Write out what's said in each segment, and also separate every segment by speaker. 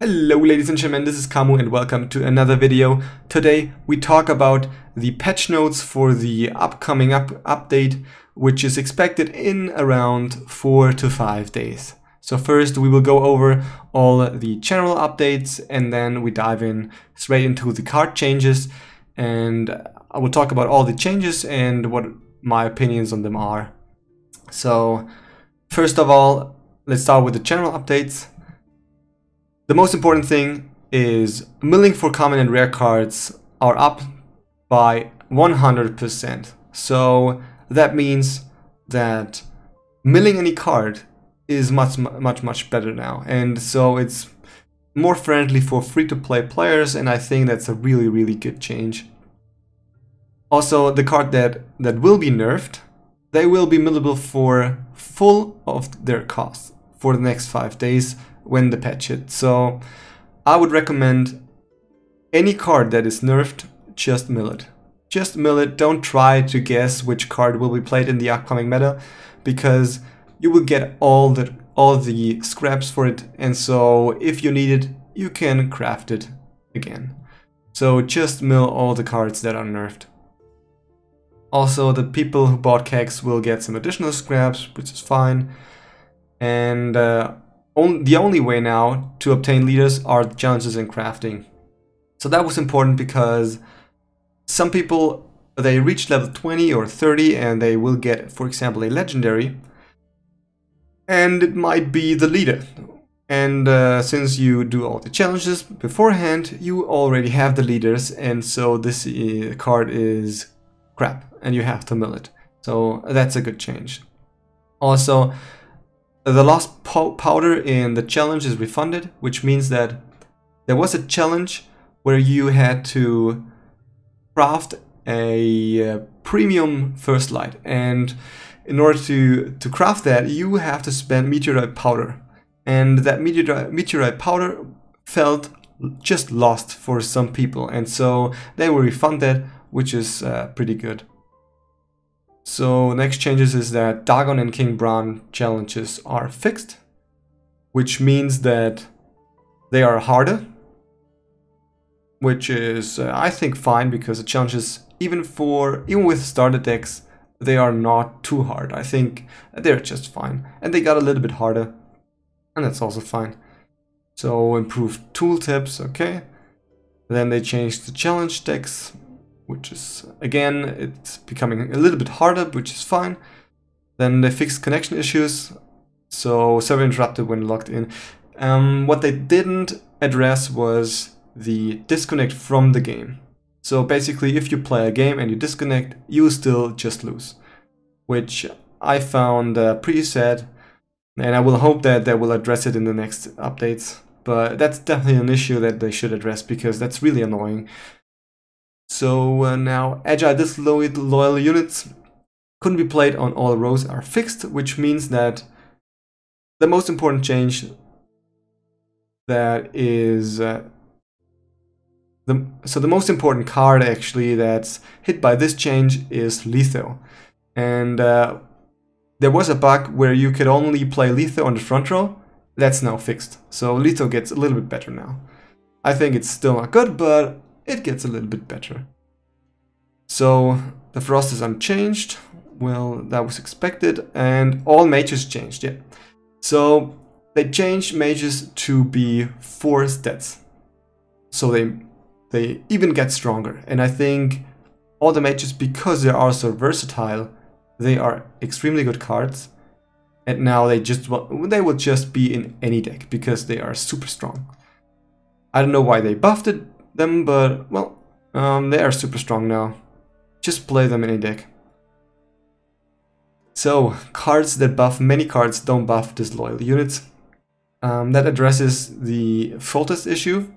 Speaker 1: Hello ladies and gentlemen, this is Kamu and welcome to another video. Today we talk about the patch notes for the upcoming update, which is expected in around 4 to 5 days. So first we will go over all the general updates and then we dive in straight into the card changes, and I will talk about all the changes and what my opinions on them are. So first of all, let's start with the general updates. The most important thing is milling for common and rare cards are up by 100%. So that means that milling any card is much better now, and so it's more friendly for free-to-play players, and I think that's a really good change. Also, the card that will be nerfed, they will be millable for full of their cost for the next 5 days when the patch hits. So I would recommend any card that is nerfed, just mill it. Just mill it. Don't try to guess which card will be played in the upcoming meta, because you will get all the scraps for it, and so if you need it, you can craft it again. So just mill all the cards that are nerfed. Also, the people who bought kegs will get some additional scraps, which is fine. And the only way now to obtain leaders are the challenges in crafting. So that was important because some people, they reach level 20 or 30 and they will get, for example, a legendary, and it might be the leader. And since you do all the challenges beforehand, you already have the leaders, and so this card is crap and you have to mill it. So that's a good change. Also, the lost powder in the challenge is refunded, which means that there was a challenge where you had to craft a premium first light, and in order to craft that, you have to spend meteorite powder, and that meteorite powder felt just lost for some people, and so they were refunded, which is pretty good. So next changes is that DRAGON and King Bran challenges are fixed, which means that they are harder, which is I think fine, because the challenges even with starter decks, they are not too hard. I think they're just fine, and they got a little bit harder, and that's also fine. So improved tooltips, okay. Then they changed the challenge decks, which is, again, it's becoming a little bit harder, which is fine. Then they fixed connection issues, so server interrupted when logged in. What they didn't address was the disconnect from the game. So basically, if you play a game and you disconnect, you still just lose, which I found pretty sad, and I will hope that they will address it in the next updates. But that's definitely an issue that they should address, because that's really annoying. So now agile disloyal units couldn't be played on all rows are fixed, which means that the most important change that is the most important card actually that's hit by this change is Letho, and there was a bug where you could only play Letho on the front row. That's now fixed, so Letho gets a little bit better now. I think it's still not good, but it gets a little bit better. So the frost is unchanged. Well, that was expected, and all mages changed, yeah. So they changed mages to be 4 stats, so they even get stronger. And I think all the mages, because they are so versatile, they are extremely good cards. And now they will just be in any deck because they are super strong. I don't know why they buffed them, but well, they are super strong now. Just play them in a deck. So cards that buff many cards don't buff disloyal units. That addresses the Foltest issue.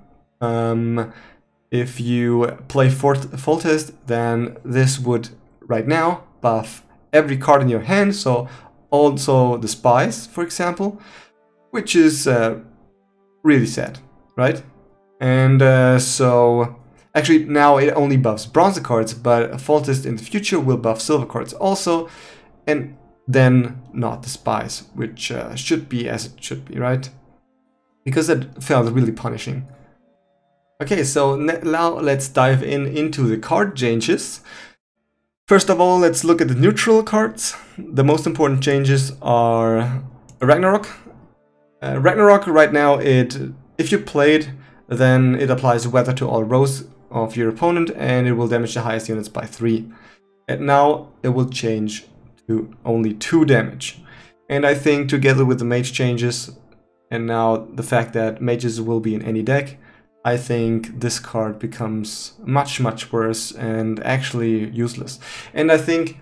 Speaker 1: If you play Foltest, then this would right now buff every card in your hand, so also the spies, for example, which is really sad, right? And so actually now it only buffs bronze cards, but Foltest in the future will buff silver cards also, and then not the spies, which should be as it should be, right? because that felt really punishing. Okay, so now let's dive into the card changes. First of all, let's look at the neutral cards. The most important changes are Ragnarok. Ragnarok right now, if you play it, then it applies weather to all rows of your opponent and it will damage the highest units by 3. And now it will change to only 2 damage. And I think together with the mage changes and now the fact that mages will be in any deck, I think this card becomes much worse and actually useless. And I think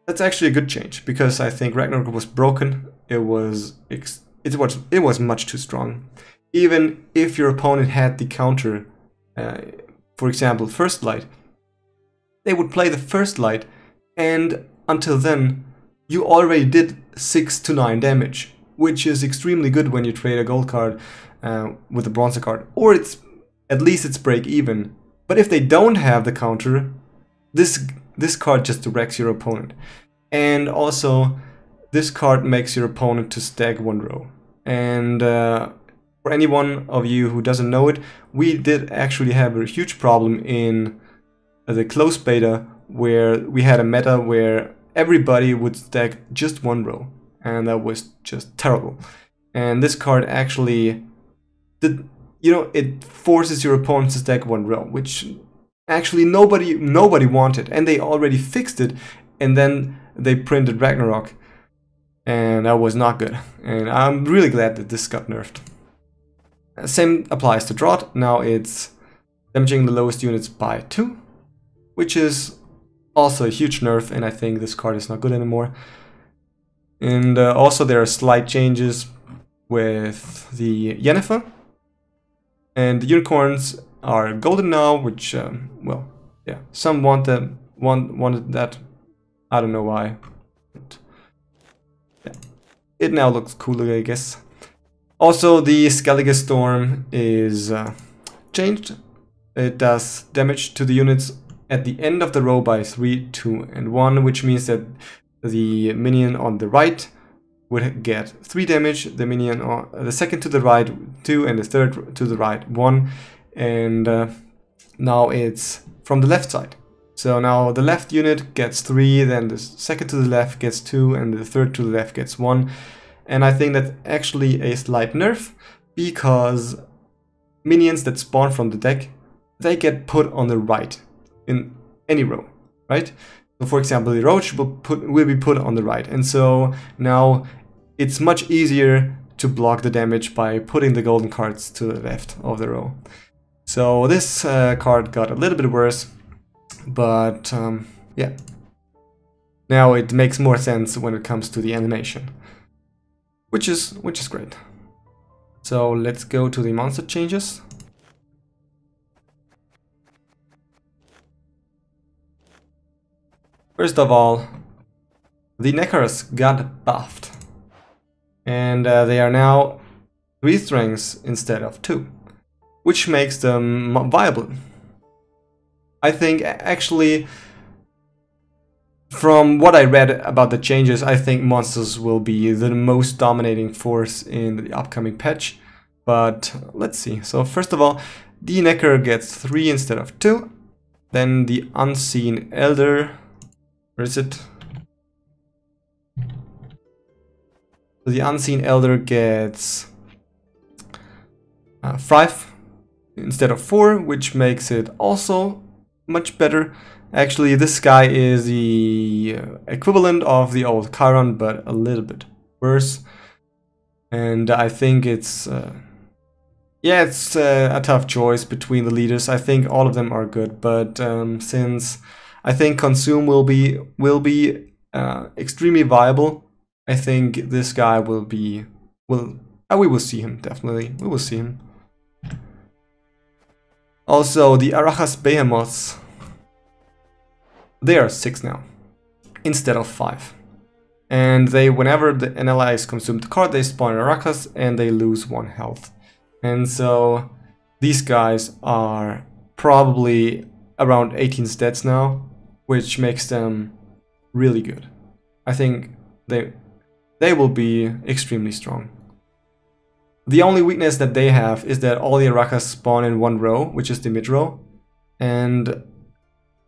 Speaker 1: that's actually a good change, because I think Ragnarok was broken. It was much too strong. Even if your opponent had the counter, for example, First Light, they would play the First Light, and until then, you already did 6 to 9 damage, which is extremely good when you trade a gold card with a bronze card, or at least it's break even. But if they don't have the counter, this card just wrecks your opponent. And also, this card makes your opponent to stack 1 row. And for any one of you who doesn't know it, we did actually have a huge problem in the closed beta, where we had a meta where everybody would stack just 1 row, and that was just terrible. And this card actually did, it forces your opponent to stack 1 row, which actually nobody wanted, and they already fixed it, and then they printed Ragnarok, and that was not good. And I'm really glad that this got nerfed. Same applies to Drought. Now it's damaging the lowest units by 2, which is also a huge nerf, and I think this card is not good anymore. And also there are slight changes with the YENNEFER. And the unicorns are golden now, which, well, yeah, some wanted that. I don't know why. But, yeah. It now looks cooler, I guess. Also, the SKELLIGE storm is changed. It does damage to the units at the end of the row by 3, 2, and 1, which means that the minion on the right would get 3 damage, the minion on the second to the right 2, and the third to the right 1. And now it's from the left side. So now the left unit gets 3, then the second to the left gets 2, and the third to the left gets 1. And I think that's actually a slight nerf, because minions that spawn from the deck, they get put on the right in any row, right? So for example, the ROACH will be put on the right, and so now it's much easier to block the damage by putting the golden cards to the left of the row. So this card got a little bit worse, but yeah. Now it makes more sense when it comes to the animation, which is great. So let's go to the monster changes. First of all, the NEKKERs got buffed, and they are now 3 strengths instead of 2, which makes them viable. I think actually, from what I read about the changes, I think monsters will be the most dominating force in the upcoming patch, but let's see. So first of all, the NEKKER gets 3 instead of 2, then the Unseen Elder. Where is it? So the Unseen Elder gets 5 instead of 4, which makes it also much better. Actually, this guy is the equivalent of the old KAYRAN, but a little bit worse. And I think it's yeah, it's a tough choice between the leaders. I think all of them are good, but since I think Consume will be extremely viable, I think this guy will be we will see him, definitely. We will see him. Also, the ARACHAS Behemoths, they are 6 now instead of 5. And they, whenever an ally is consumed the card, they spawn ARACHAS and they lose 1 health. And so these guys are probably around 18 stats now, which makes them really good. I think they will be extremely strong. The only weakness that they have is that all the ARACHAS spawn in one row, which is the mid row. And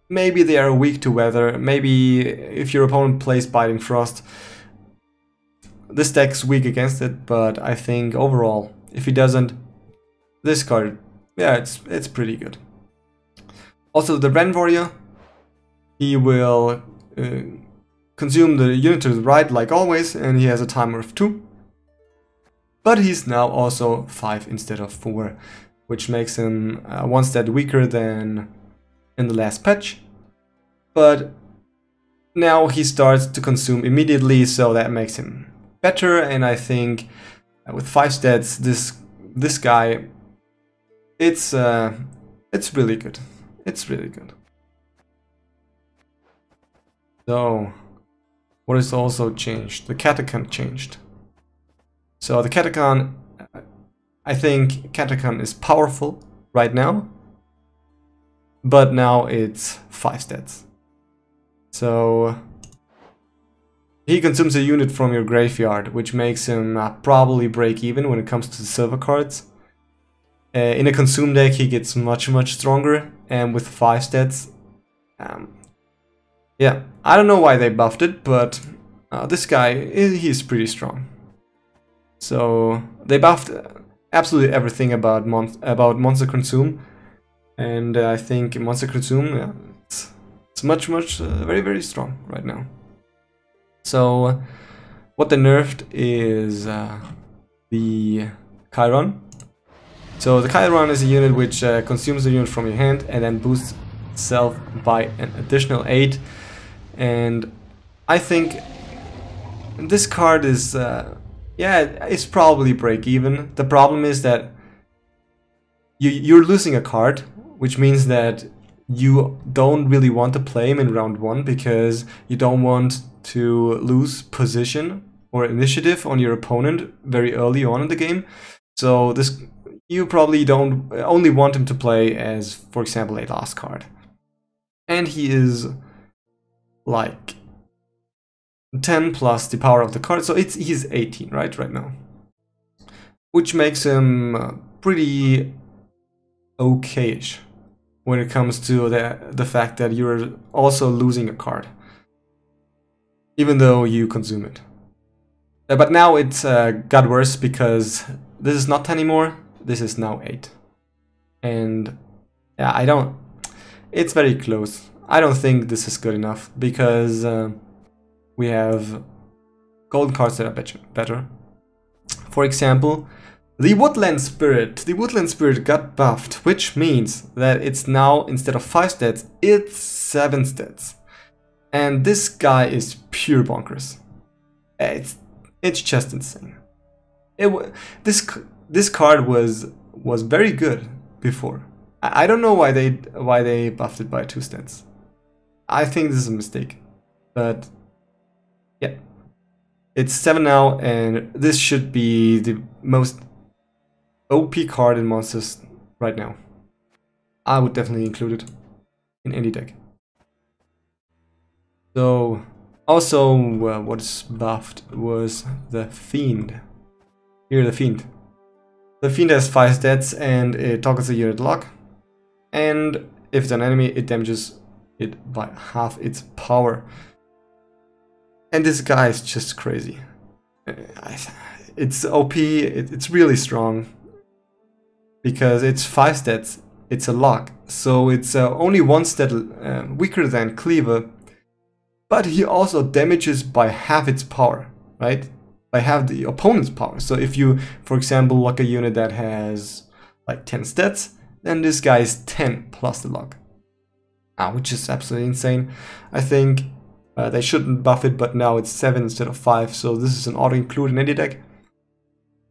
Speaker 1: maybe they are weak to weather. Maybe if your opponent plays Biting Frost, this deck's weak against it. But I think overall, if he doesn't, this card, yeah, it's pretty good. Also, the VRAN Warrior, he will consume the unit to the right like always, and he has a timer of 2. But he's now also 5 instead of 4, which makes him 1 stat weaker than in the last patch. But now he starts to consume immediately, so that makes him better. And I think with 5 stats, this guy, it's really good. It's really good. So, what is also changed? The Catachan changed. So the Catachan, I think Catachan is powerful right now, but now it's 5 stats. So he consumes a unit from your graveyard, which makes him probably break even when it comes to the silver cards. In a consume deck he gets much stronger, and with 5 stats, yeah, I don't know why they buffed it, but this guy, he's pretty strong. So they buffed absolutely everything about Monster Consume, and I think Monster Consume, yeah, it's much very strong right now. So what they nerfed is the KAYRAN. So the KAYRAN is a unit which consumes the unit from your hand and then boosts itself by an additional 8. And I think this card is, yeah, it's probably break even. The problem is that you're losing a card, which means that you don't really want to play him in round 1 because you don't want to lose position or initiative on your opponent very early on in the game. So this, you probably don't only want him to play as, for example, a last card. And he is like 10 plus the power of the card, so he's 18 right now, which makes him pretty okay-ish when it comes to the fact that you're also losing a card, even though you consume it. But now it's got worse because this is not 10 anymore, this is now 8. And yeah, it's very close. I don't think this is good enough because we have golden cards that are better. For example, the Woodland Spirit. The Woodland Spirit got buffed, which means that it's now, instead of 5 stats, it's 7 stats. And this guy is pure bonkers. It's just insane. This card was very good before. I don't know why they buffed it by 2 stats. I think this is a mistake, but yeah, it's 7 now, and this should be the most OP card in Monsters right now. I would definitely include it in any deck. So also what is buffed was the Fiend. Here, the Fiend. The Fiend has 5 stats and it toggles a unit lock, and if it's an enemy it damages it by half its power. And this guy is just crazy. It's OP, it's really strong because it's 5 stats, it's a lock, so it's only 1 stat weaker than Cleaver, but he also damages by half its power, right? By half the opponent's power. So if you, for example, lock a unit that has like 10 stats, then this guy is 10 plus the lock. Which is absolutely insane. I think they shouldn't buff it, but now it's 7 instead of 5, so this is an auto include in any deck,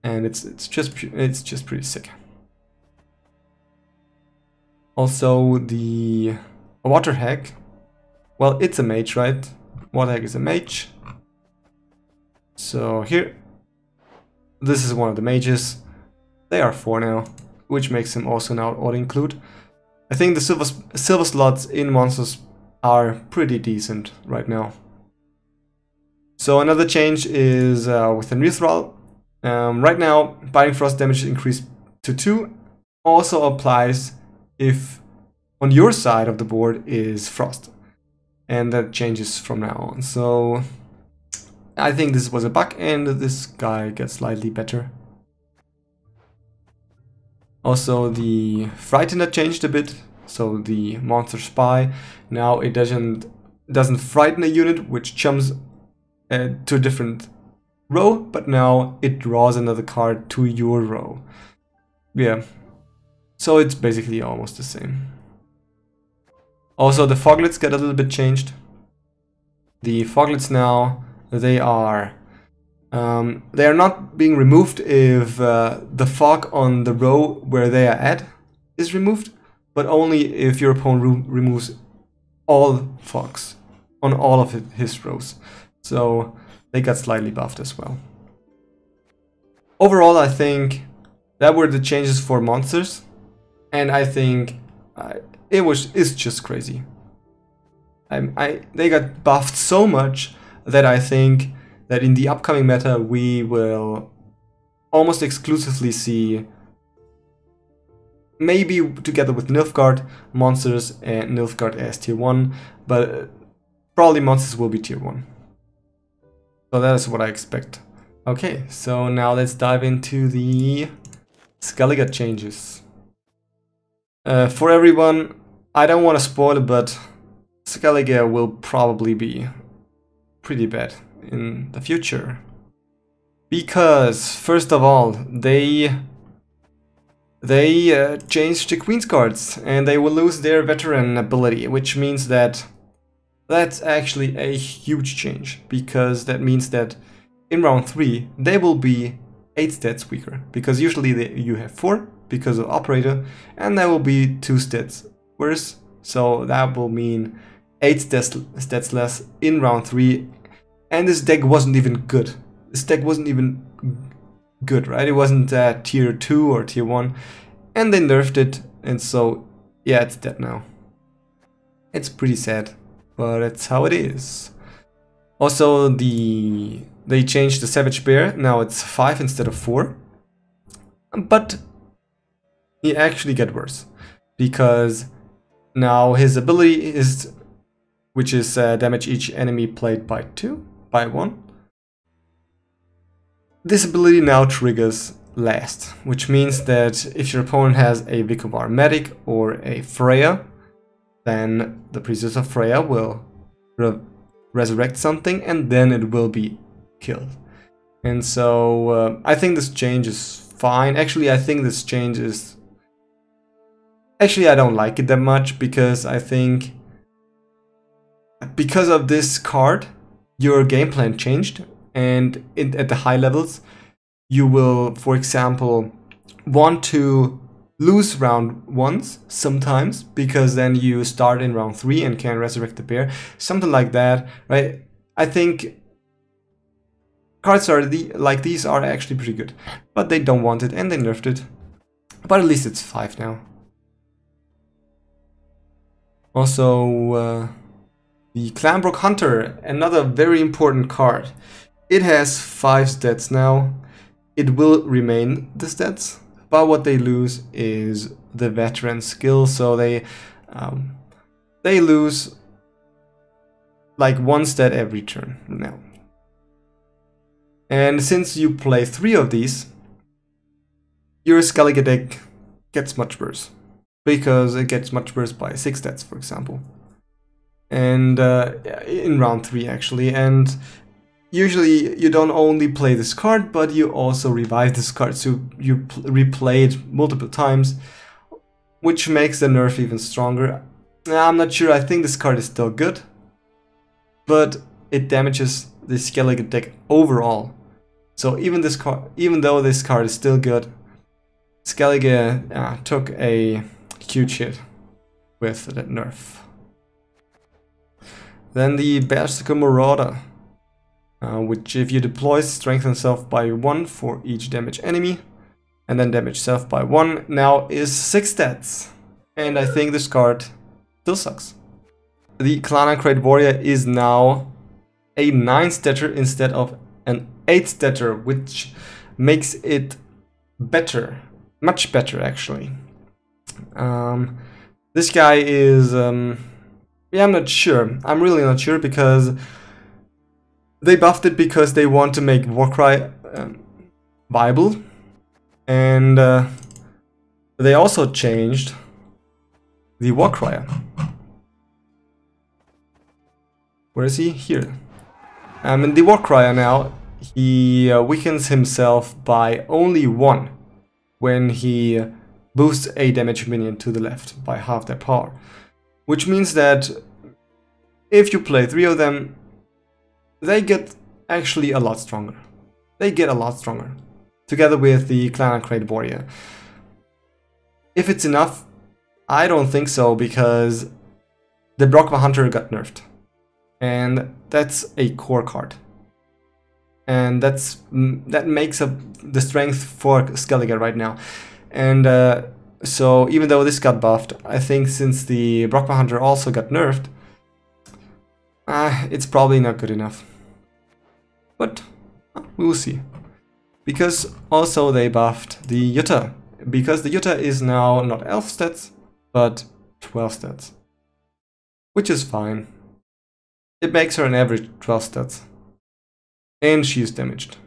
Speaker 1: and it's just pretty sick. Also the Water Hag. Well, it's a mage, right? Water Hag is a mage. So here, this is one of the mages. They are 4 now, which makes him also now auto include. I think the silver slots in Monsters are pretty decent right now. So another change is with the Mithril. Right now, Biting Frost damage increased to 2 also applies if on your side of the board is Frost. And that changes from now on. So I think this was a bug and this guy gets slightly better. Also the Frightener changed a bit. So the Monster Spy, now it doesn't frighten a unit which jumps to a different row, but now it draws another card to your row. Yeah, so it's basically almost the same. Also the Foglets get a little bit changed. The Foglets now, they are not being removed if the fog on the row where they are at is removed, but only if your opponent removes all fogs on all of his rows. So they got slightly buffed as well. Overall, I think that were the changes for monsters, and I think it's just crazy. They got buffed so much that I think that in the upcoming meta we will almost exclusively see, maybe together with Nilfgaard, monsters and Nilfgaard as tier 1, but probably monsters will be tier 1. So that is what I expect. Okay, so now let's dive into the SKELLIGE changes. For everyone, I don't want to spoil it, but SKELLIGE will probably be pretty bad in the future. Because, first of all, they changed the Queen's cards and they will lose their veteran ability, which means that that's actually a huge change, because that means that in round 3 they will be 8 stats weaker, because usually you have 4 because of Operator, and that will be 2 stats worse, so that will mean 8 stats less in round 3, and this deck wasn't even good. This deck wasn't even good, right? It wasn't tier 2 or tier 1, and they nerfed it, and so yeah, it's dead now. It's pretty sad, but it's how it is. Also, they changed the Savage Bear, now it's 5 instead of 4, but he actually get worse, because now his ability is, which is damage each enemy played by 1. This ability now triggers last, which means that if your opponent has a VRAN medic or a Freya, then the Priestess of Freya will resurrect something and then it will be killed. And so I think this change is fine. Actually, I think this change is... Actually, I don't like it that much, because I think because of this card, your game plan changed, and at the high levels, you will, for example, want to lose round 1s sometimes, because then you start in round 3 and can resurrect the bear, something like that, right? I think cards like these are actually pretty good, but they don't want it and they nerfed it. But at least it's 5 now. Also, the Clanbrook Hunter, another very important card. It has 5 stats now. It will remain the stats, but what they lose is the veteran skill. So they lose like 1 stat every turn now. And since you play 3 of these, your SKELLIGE deck gets much worse, because it gets much worse by 6 stats, for example. And in round 3 actually, and usually you don't only play this card, but you also revive this card, so you replay it multiple times, which makes the nerf even stronger. I'm not sure, I think this card is still good, but it damages the SKELLIGE deck overall. So even though this card is still good, SKELLIGE took a huge hit with that nerf. Then the BERSERKER Marauder, which if you deploy, strengthens self by 1 for each damage enemy, and then damage self by 1, now is 6 stats. And I think this card still sucks. The Clan Warrior is now a 9 statter instead of an 8 statter, which makes it better, much better actually. This guy is, yeah, I'm not sure. I'm really not sure, because they buffed it because they want to make Warcry viable, and they also changed the Warcry. Where is he? Here. And the Warcry now, he weakens himself by only 1 when he boosts a damage minion to the left by half their power. Which means that if you play 3 of them, they get actually a lot stronger. They get a lot stronger, together with the Clan and Crate Warrior. If it's enough, I don't think so, because the BROKVAR Hunter got nerfed. And that's a core card. And that makes up the strength for SKELLIGE right now. And so even though this got buffed, I think since the BROKVAR Hunter also got nerfed, it's probably not good enough. But we will see. Because also they buffed the Jutta. Because the Jutta is now not elf stats, but 12 stats. Which is fine. It makes her an average 12 stats. And she is damaged.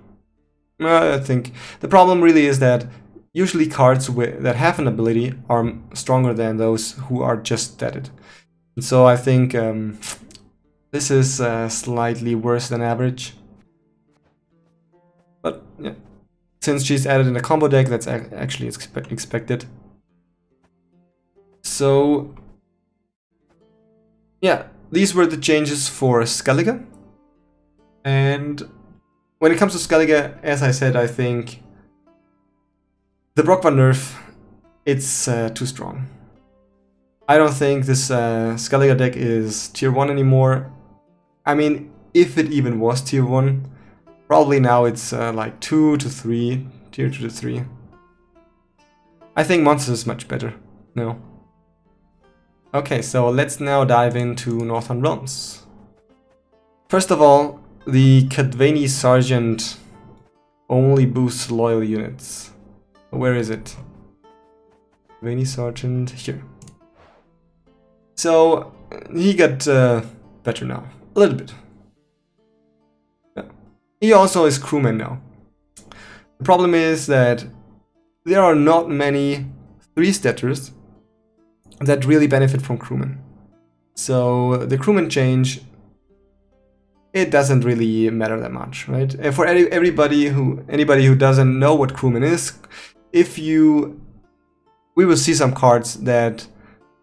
Speaker 1: I think the problem really is that usually cards that have an ability are stronger than those who are just statted. And so I think this is slightly worse than average. But yeah, since she's added in a combo deck, that's actually expected. So yeah, these were the changes for SKELLIGE. And when it comes to SKELLIGE, as I said, I think the BROKVAR nerf, it's too strong. I don't think this SKELLIGE deck is tier 1 anymore. I mean, if it even was tier 1, probably now it's like 2 to 3, tier 2 to 3. I think Monsters is much better. No. Okay, so let's now dive into Northern Realms. First of all, the Kadvani Sergeant only boosts loyal units. Where is it? Kadvani Sergeant, here. So he got better now, a little bit. Yeah. He also is crewman now. The problem is that there are not many 3-statters that really benefit from crewman. So the crewman change, it doesn't really matter that much, right? And for anybody who doesn't know what crewman is, we will see some cards that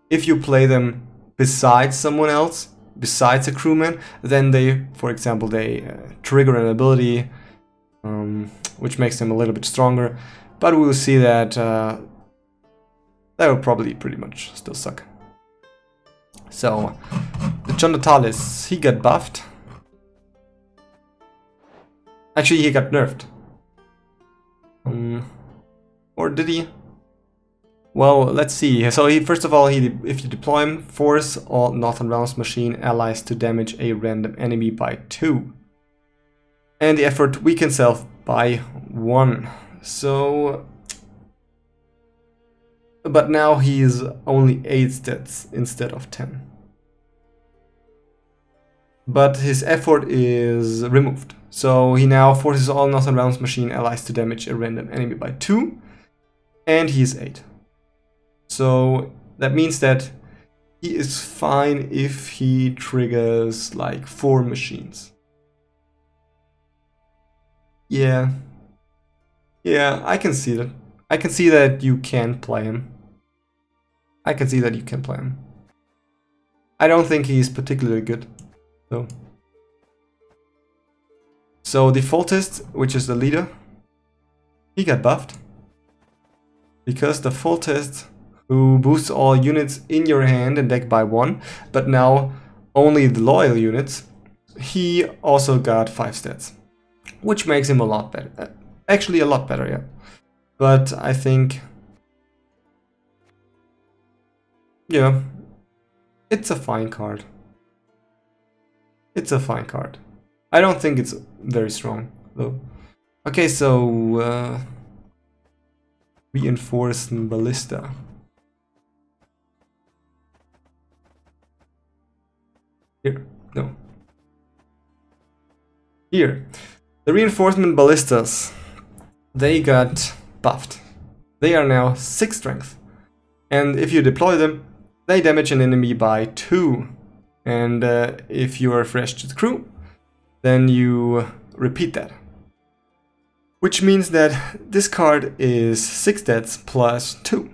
Speaker 1: if you play them besides someone else, besides a crewman, then they, for example, they trigger an ability, which makes them a little bit stronger. But we will see that that will probably pretty much still suck. So the John Natalis, he got buffed. Actually, he got nerfed. Or did he? Well, let's see. So first of all, if you deploy him, force all Northern Realms machine allies to damage a random enemy by 2. And the effort weakens self by 1. So, but now he is only 8 stats instead of 10. But his effort is removed. So he now forces all Northern Realms machine allies to damage a random enemy by 2. And he is 8. So that means that he is fine if he triggers like 4 machines. Yeah. Yeah, I can see that. I can see that you can play him. I can see that you can play him. I don't think he's particularly good, though. So the Faultist, which is the leader, he got buffed. Because the Faultist, who boosts all units in your hand and deck by 1, but now only the loyal units, he also got 5 stats. Which makes him a lot better. Actually a lot better, yeah. But I think, yeah, it's a fine card. It's a fine card. I don't think it's very strong, though. Okay, so reinforced ballista. Here, no. Here, the reinforcement ballistas, they got buffed. They are now 6 strength. And if you deploy them, they damage an enemy by 2. And if you are fresh to the crew, then you repeat that. Which means that this card is 6 deaths plus 2.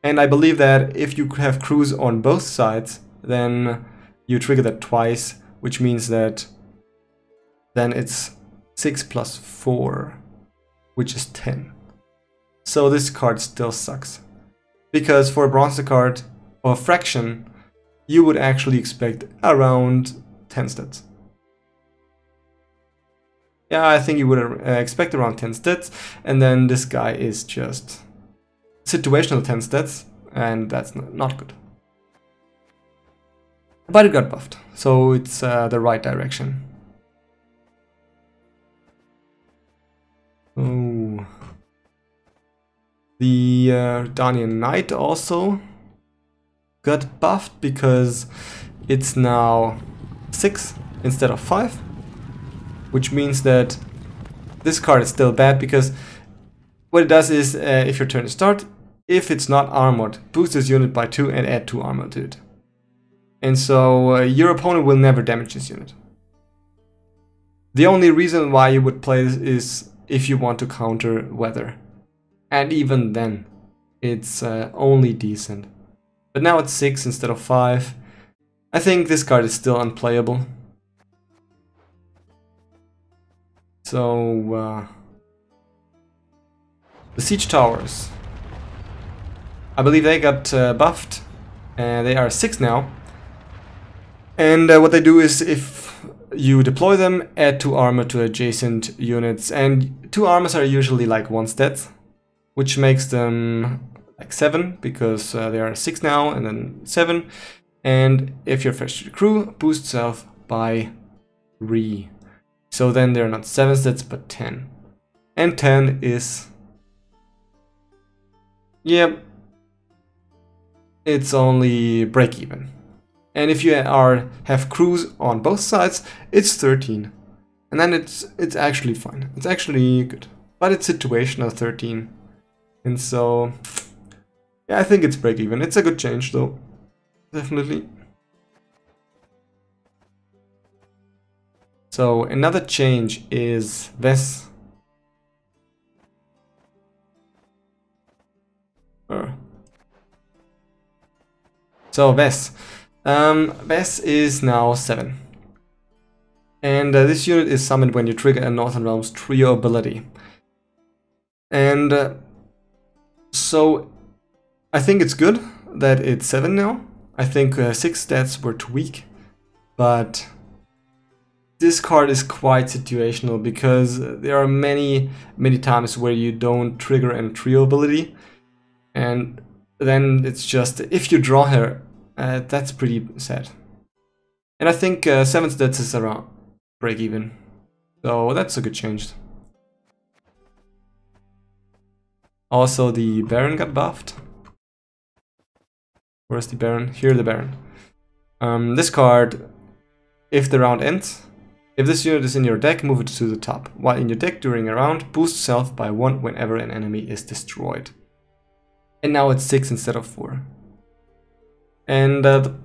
Speaker 1: And I believe that if you have crews on both sides, then you trigger that twice, which means that then it's 6 plus 4, which is 10. So this card still sucks. Because for a bronze card or fraction, you would actually expect around 10 stats. Yeah, I think you would expect around 10 stats, and then this guy is just situational 10 stats, and that's not good. But it got buffed, so it's the right direction. Oh. The Redanian Knight also got buffed because it's now 6 instead of 5, which means that this card is still bad because what it does is if your turn is start, if it's not armored, boost this unit by 2 and add 2 armor to it. And so your opponent will never damage this unit. The only reason why you would play this is if you want to counter weather. And even then, it's only decent. But now it's 6 instead of 5. I think this card is still unplayable. So, the siege towers. I believe they got buffed. They are 6 now. And what they do is if you deploy them, add 2 armor to adjacent units. And 2 armors are usually like 1 stat, which makes them like 7 because they are 6 now and then 7. And if you're fresh to the crew, boost self by 3. So then they're not 7 stats but 10. And 10 is... yeah, it's only break even. And if you have crews on both sides, it's 13. And then it's actually fine. It's actually good. But it's situational 13. And so, yeah, I think it's break even. It's a good change though. Definitely. So another change is this. So Ves. Ves is now 7. And this unit is summoned when you trigger a Northern Realms trio ability. And so I think it's good that it's 7 now. I think 6 stats were too weak. But this card is quite situational because there are many times where you don't trigger a trio ability. And then it's just, if you draw her, that's pretty sad. And I think 7 stats is around break even. So that's a good change. Also the Baron got buffed. Where's the Baron? Here the Baron. This card, if the round ends, if this unit is in your deck, move it to the top. While in your deck during a round, boost self by 1 whenever an enemy is destroyed. And now it's 6 instead of 4. And the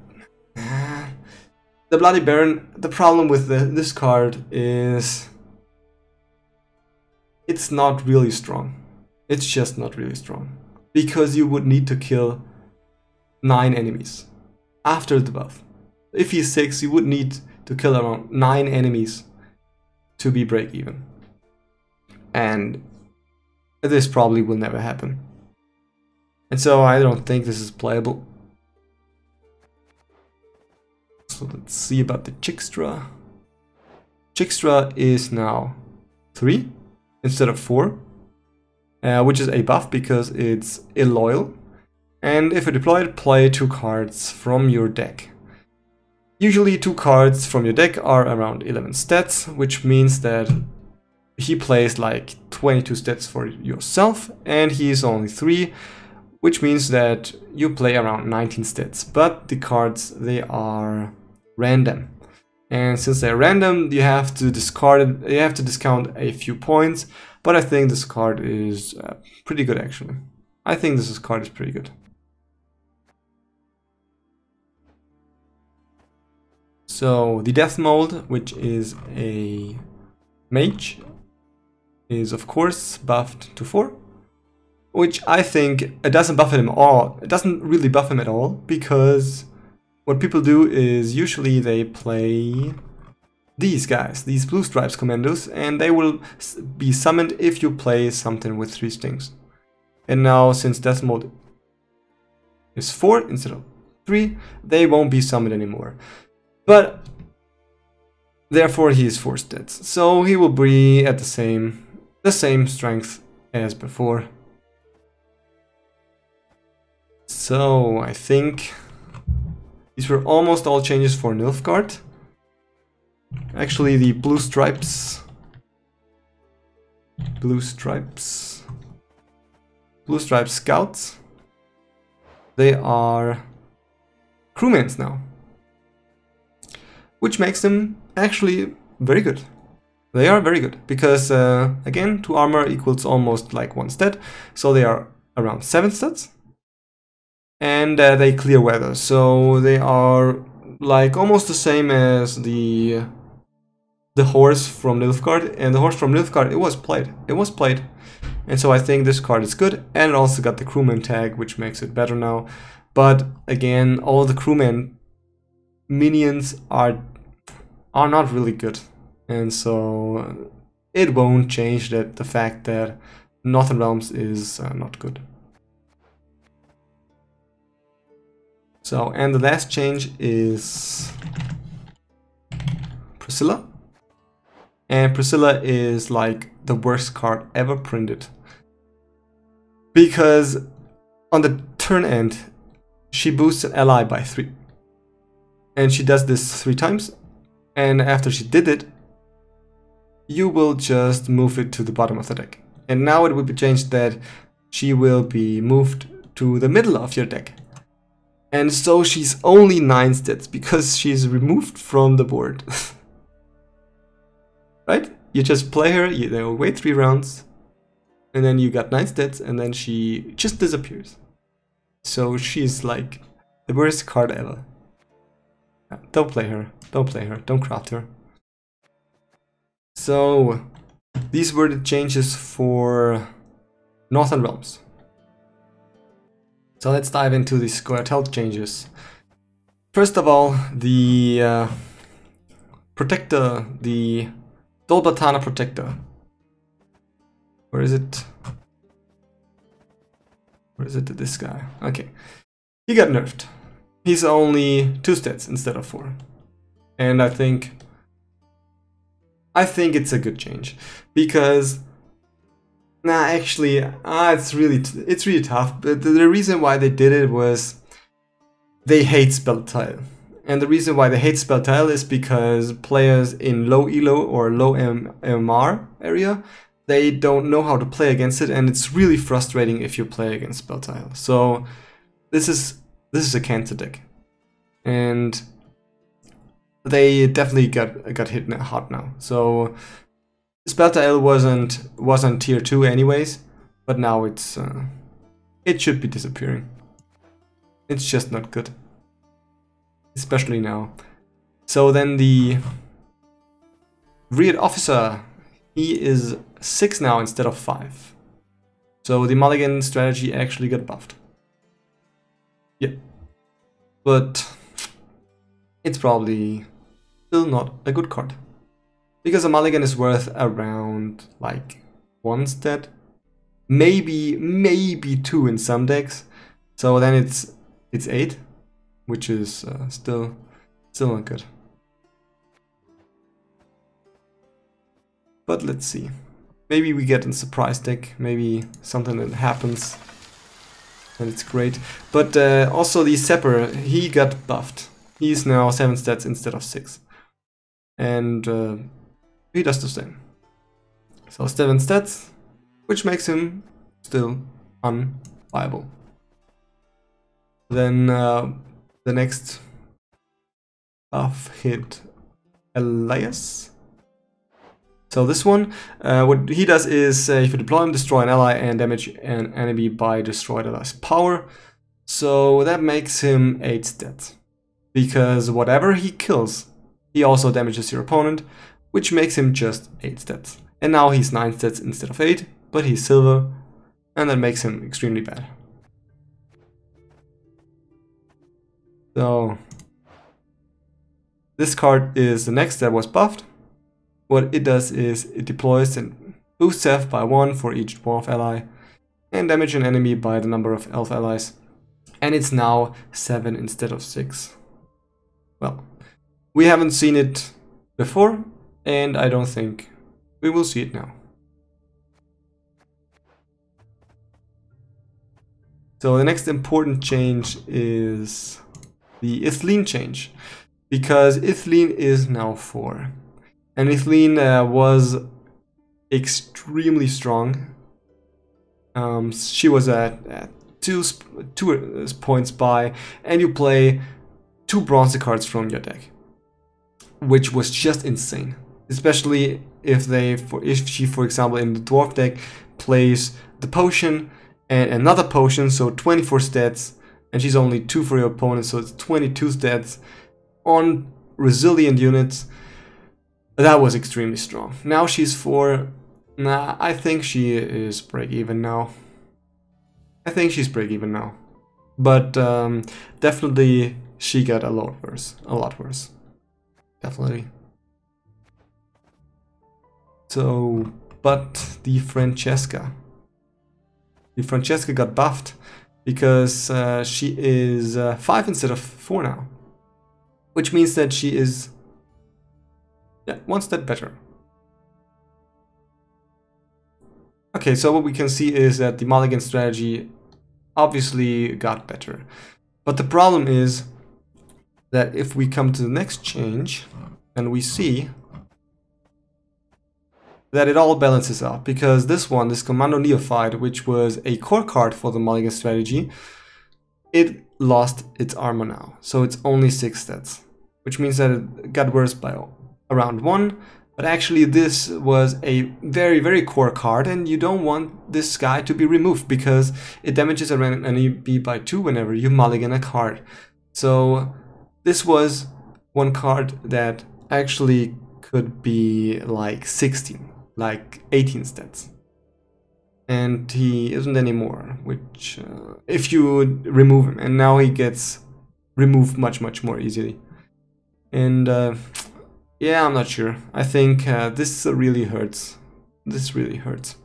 Speaker 1: Bloody Baron, the problem with this card is it's not really strong. It's just not really strong. Because you would need to kill 9 enemies after the buff. If he's 6, you would need to kill around 9 enemies to be break even. And this probably will never happen. And so I don't think this is playable. So let's see about the Chickstra. Chickstra is now 3 instead of 4. Which is a buff because it's illoyal. And if you deploy it, play 2 cards from your deck. Usually 2 cards from your deck are around 11 stats, which means that he plays like 22 stats for yourself, and he is only 3, which means that you play around 19 stats. But the cards, they are random. And since they're random, you have to discard it, you have to discount a few points. But I think this card is pretty good actually. I think this card is pretty good. So the Death Mold, which is a mage, is of course buffed to 4. Which I think it doesn't buff him at all. It doesn't really buff him at all, because what people do is usually they play these guys, these Blue Stripes commandos, and they will be summoned if you play something with 3 stings. And now, since Death Mode is 4 instead of 3, they won't be summoned anymore. But therefore he is 4 stats, so he will be at the same strength as before. So I think these were almost all changes for Nilfgaard. Actually, the Blue Stripes Scouts, they are crewmans now, which makes them actually very good. They are very good because again, 2 armor equals almost like 1 stat, so they are around 7 stats. And they clear weather, so they are like almost the same as the horse from Nilfgaard. And the horse from Nilfgaard, it was played, and so I think this card is good. And it also got the crewman tag, which makes it better now. But again, all the crewman minions are not really good, and so it won't change the fact that Northern Realms is not good. So, and the last change is PRISCILLA. And PRISCILLA is like the worst card ever printed. Because on the turn end, she boosts an ally by 3. And she does this 3 times. And after she did it, you will just move it to the bottom of the deck. And now it will be changed that she will be moved to the middle of your deck. And so she's only 9 stats because she's removed from the board. Right? You just play her, you wait 3 rounds, and then you got 9 stats, and then she just disappears. So she's like the worst card ever. Don't play her, don't play her, don't craft her. So these were the changes for Northern Realms. So let's dive into the squared health changes. First of all, the protector, the BLATHANNA protector. Where is it? Where is it? This guy. Okay. He got nerfed. He's only 2 stats instead of 4. And I think it's a good change. Because actually, it's really tough. But the reason why they did it was they hate spell tile, and the reason why they hate spell tile is because players in low elo or low MR area, they don't know how to play against it, and it's really frustrating if you play against spell tile. So this is a cancer deck, and they definitely got hit hard now. So Spell wasn't tier 2 anyways, but now it's it should be disappearing. It's just not good, especially now. So then the VRAN officer, he is 6 now instead of 5. So the mulligan strategy actually got buffed. Yeah, but it's probably still not a good card. Because a mulligan is worth around like 1 stat, maybe 2 in some decks. So then it's 8, which is still not good. But let's see. Maybe we get a surprise deck. Maybe something that happens and it's great. But also the Sepper, he got buffed. He's now 7 stats instead of 6, and he does the same. So 7 stats, which makes him still unviable. Then the next buff hit Elias. So this one, what he does is if you deploy him, destroy an ally and damage an enemy by destroyed ally's power. So that makes him 8 stats. Because whatever he kills, he also damages your opponent, which makes him just 8 stats. And now he's 9 stats instead of 8, but he's silver, and that makes him extremely bad. So this card is the next that was buffed. What it does is it deploys and boosts F by 1 for each dwarf ally, and damage an enemy by the number of elf allies. And it's now 7 instead of 6. Well, we haven't seen it before, and I don't think we will see it now. So the next important change is the Ithleen change, because Ithleen is now 4. And Ithleen was extremely strong. She was at 2 points by, and you play 2 bronze cards from your deck, which was just insane. Especially if she, for example, in the dwarf deck plays the potion and another potion, so 24 stats, and she's only 2 for your opponent, so it's 22 stats on resilient units. That was extremely strong. Now she's 4. Nah, I think she is break even now. I think she's break even now. But definitely she got a lot worse. A lot worse. Definitely. So, but the Francesca. The Francesca got buffed because she is 5 instead of 4 now. Which means that she is 1 step better. Okay, so what we can see is that the mulligan strategy obviously got better. But the problem is that if we come to the next change and we see that it all balances out, because this one, this Commando Neophyte, which was a core card for the mulligan strategy, it lost its armor now. So it's only 6 stats, which means that it got worse by around 1. But actually this was a very, very core card, and you don't want this guy to be removed because it damages an enemy by 2 whenever you mulligan a card. So this was one card that actually could be like 16, like 18 stats. And he isn't anymore, which if you remove him, and now he gets removed much more easily. And yeah, I'm not sure. I think this really hurts. This really hurts.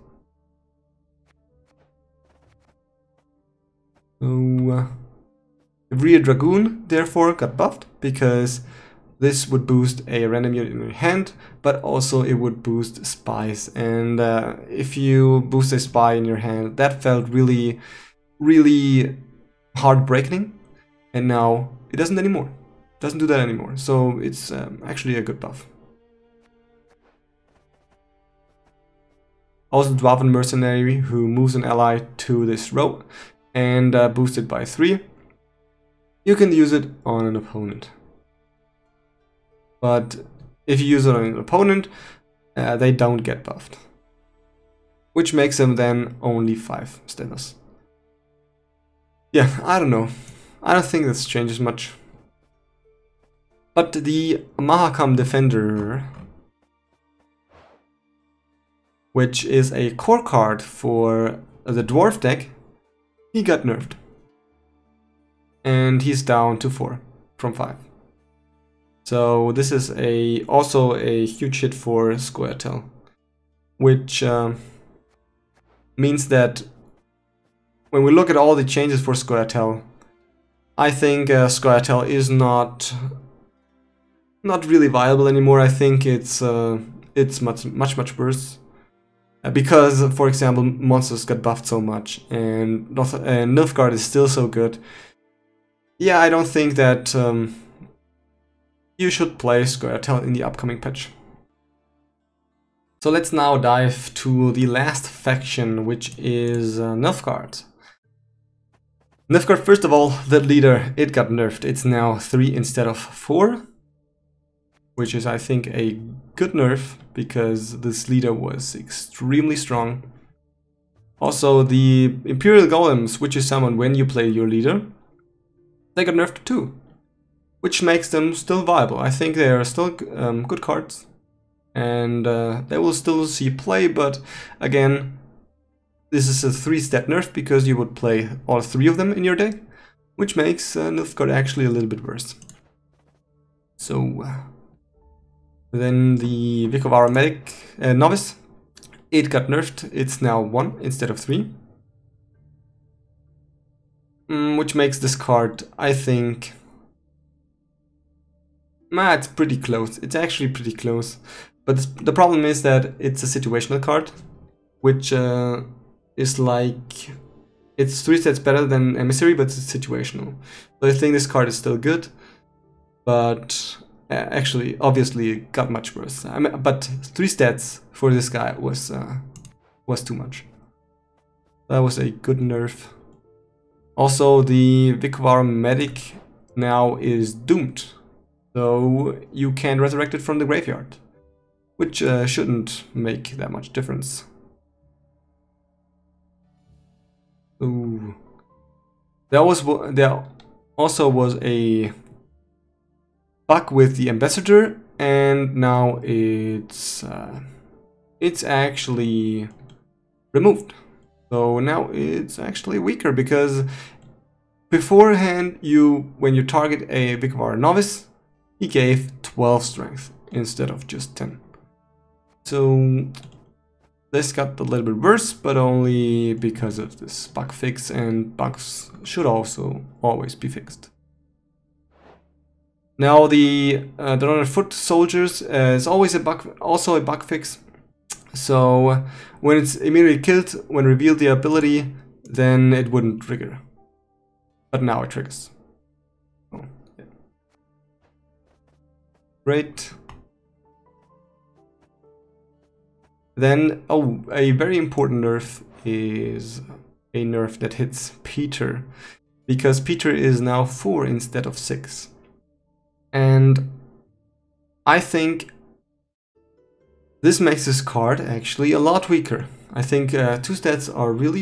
Speaker 1: So DRAGOON therefore got buffed because this would boost a random unit in your hand, but also it would boost spies. And if you boost a spy in your hand, that felt really heartbreaking. And now it doesn't anymore. Doesn't do that anymore, so it's actually a good buff. Also Dwarven Mercenary, who moves an ally to this row and boosted by 3. You can use it on an opponent. But if you use it on an opponent, they don't get buffed. Which makes them then only 5 status. Yeah, I don't know. I don't think this changes much. But the Mahakam Defender, which is a core card for the dwarf deck, he got nerfed. And he's down to 4 from 5. So this is also a huge hit for Scoia'tael, which means that when we look at all the changes for Scoia'tael, I think Scoia'tael is not really viable anymore. I think it's much worse because, for example, monsters got buffed so much, and Nilfgaard is still so good. Yeah, I don't think that you should play Scoia'tael in the upcoming patch. So let's now dive to the last faction, which is Nilfgaard. Nilfgaard, first of all, the leader, it got nerfed. It's now 3 instead of 4, which is, I think, a good nerf because this leader was extremely strong. Also, the Imperial Golems, which is summoned when you play your leader, they got nerfed too, which makes them still viable. I think they are still good cards, and they will still see play, but again, this is a 3-stat nerf because you would play all 3 of them in your deck, which makes Nilfgaard actually a little bit worse. So then the BROKVAR Medic Novice, it got nerfed. It's now 1 instead of 3, which makes this card, I think, it's pretty close. It's actually pretty close, but the problem is that it's a situational card, which is like, it's 3 stats better than Emissary, but it's situational. So I think this card is still good, but actually, obviously, it got much worse. I mean, but 3 stats for this guy was too much. That was a good nerf. Also, the BROKVAR Medic now is doomed, so you can't resurrect it from the graveyard, which shouldn't make that much difference. Ooh. There also was a bug with the Ambassador, and now it's actually removed. So now it's actually weaker because beforehand, when you target a BROKVAR Novice, he gave 12 strength instead of just 10. So this got a little bit worse, but only because of this bug fix, and bugs should also always be fixed. Now the foot soldiers is always also a bug fix. So when it's immediately killed, when revealed the ability, then it wouldn't trigger. But now it triggers. Oh, yeah. Great. Then, a very important nerf is a nerf that hits Peter, because Peter is now 4 instead of 6. And I think this makes this card actually a lot weaker. I think 2 stats are really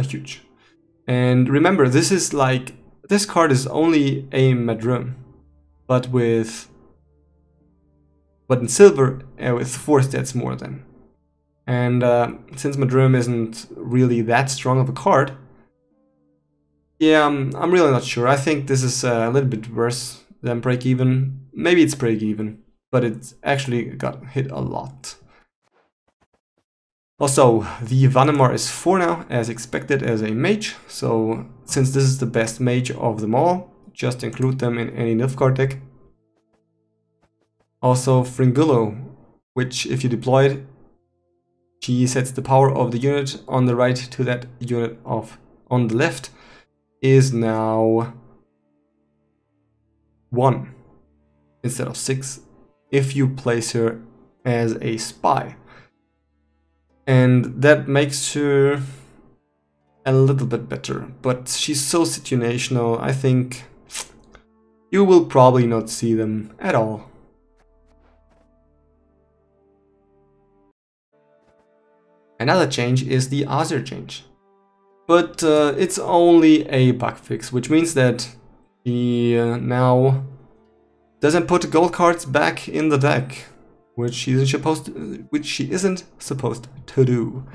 Speaker 1: huge. And remember, this card is only a Madrum, but in silver with 4 stats more than. And since Madrum isn't really that strong of a card, yeah, I'm really not sure. I think this is a little bit worse than break even. Maybe it's break even, but it's actually got hit a lot. Also, the Vannamar is 4 now, as expected, as a mage. So since this is the best mage of them all, just include them in any Nilfgaard deck. Also, Fringullo, which if you deploy it, she sets the power of the unit on the right to that unit on the left, is now 1 instead of 6 if you place her as a spy. And that makes her a little bit better, but she's so situational, I think you will probably not see them at all. Another change is the Azir change, but it's only a bug fix, which means that he now doesn't put gold cards back in the deck, which she isn't supposed to do.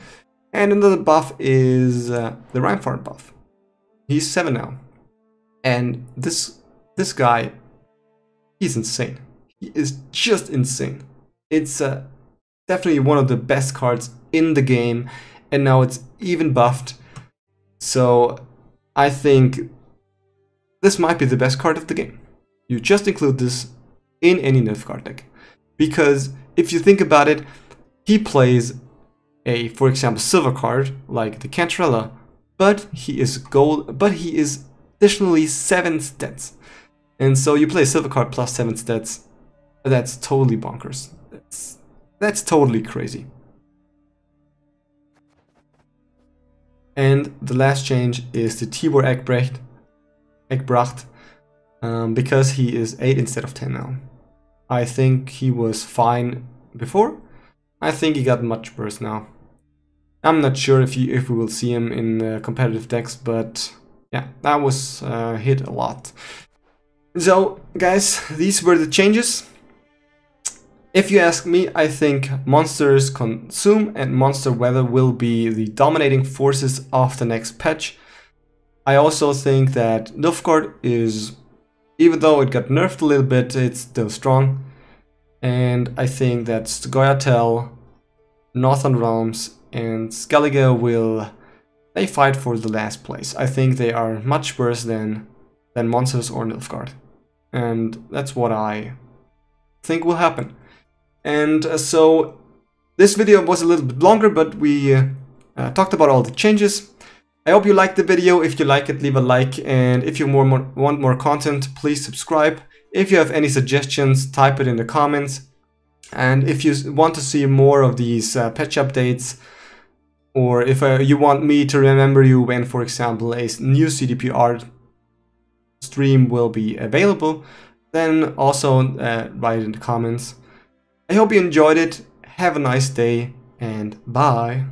Speaker 1: And another buff is the Reinfarm buff. He's 7 now, and this guy, he's insane. He is just insane. It's definitely one of the best cards in the game, and now it's even buffed. So I think this might be the best card of the game. You just include this in any Nilfgaard deck, because if you think about it, he plays a, for example, silver card like the Cantrella, but he is gold, but he is additionally 7 stats, and so you play a silver card plus 7 stats. That's totally bonkers. That's totally crazy. And the last change is the Tibor Ekbracht, because he is 8 instead of 10 now. I think he was fine before. I think he got much worse now. I'm not sure if we will see him in competitive decks, but yeah, that was hit a lot. So guys, these were the changes. If you ask me, I think Monsters Consume and Monster Weather will be the dominating forces of the next patch. I also think that Nilfgaard is, even though it got nerfed a little bit, it's still strong. And I think that Sgoyatel, Northern Realms and Skellige they fight for the last place. I think they are much worse than Monsters or Nilfgaard. And that's what I think will happen. And so this video was a little bit longer, but we talked about all the changes. I hope you liked the video. If you like it, leave a like, and if you want more content, please subscribe. If you have any suggestions, type it in the comments. And if you want to see more of these patch updates, or if you want me to remember you when, for example, a new CDPR stream will be available, then also write it in the comments. I hope you enjoyed it. Have a nice day, and bye.